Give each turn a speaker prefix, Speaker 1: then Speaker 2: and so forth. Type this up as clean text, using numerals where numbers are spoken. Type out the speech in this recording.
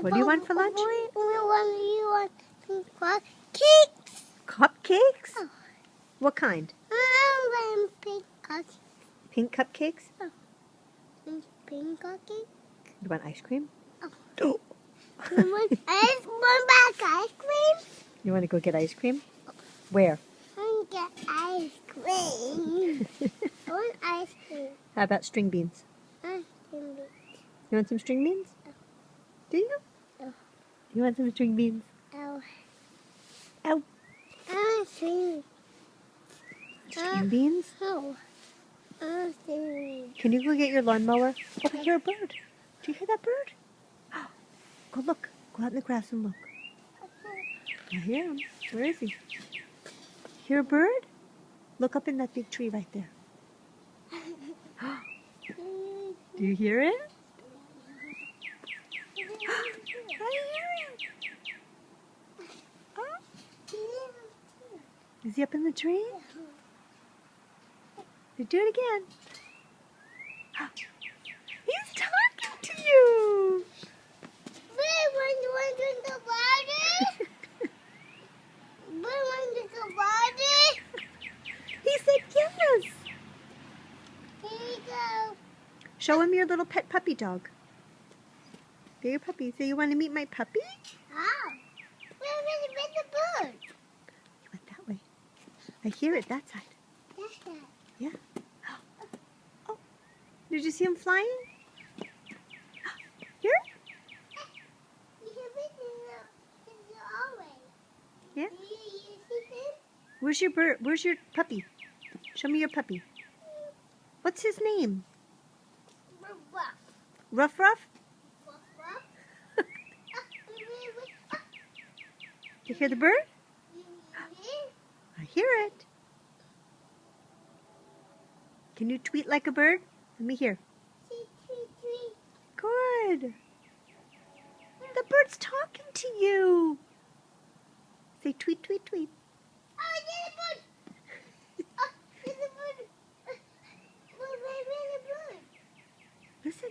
Speaker 1: What do you want for lunch?
Speaker 2: We want cupcakes.
Speaker 1: Cupcakes?
Speaker 2: Oh.
Speaker 1: What kind?
Speaker 2: Pink cupcakes.
Speaker 1: Pink cupcakes?
Speaker 2: Oh. Pink cupcakes.
Speaker 1: You want ice cream?
Speaker 2: Oh.
Speaker 1: Oh.
Speaker 2: You want ice cream?
Speaker 1: You want to go get ice cream? Where?
Speaker 2: I want to get ice cream. I want ice cream.
Speaker 1: How about string beans? You want some string beans?
Speaker 2: Oh.
Speaker 1: Do you?
Speaker 2: Oh.
Speaker 1: You want some string beans?
Speaker 2: Oh.
Speaker 1: Ow.
Speaker 2: I want string.
Speaker 1: String beans?
Speaker 2: Oh. I want string.
Speaker 1: Can you go get your lawnmower? Oh, I hear a bird. Do you hear that bird? Go look. Go out in the grass and look. I hear him. Where is he? Hear a bird? Look up in that big tree right there. Do you hear it? I hear it. Oh. Is he up in the tree? Do it again. He's talking to you. He said yes.
Speaker 2: Here you go.
Speaker 1: Show him your little pet puppy dog. There your puppy. So you want to meet my puppy?
Speaker 2: Oh. Where's the bird?
Speaker 1: He went that way. I hear it that side.
Speaker 2: That's that.
Speaker 1: Yeah. Oh. Did you see him flying? Here? Yeah. Where's your bird? Where's your puppy? Show me your puppy. What's his name? Ruff Ruff? You hear the bird? I hear it. Can you tweet like a bird? Let me hear. Good. The bird's talking to you. Say tweet, tweet, tweet. Listen.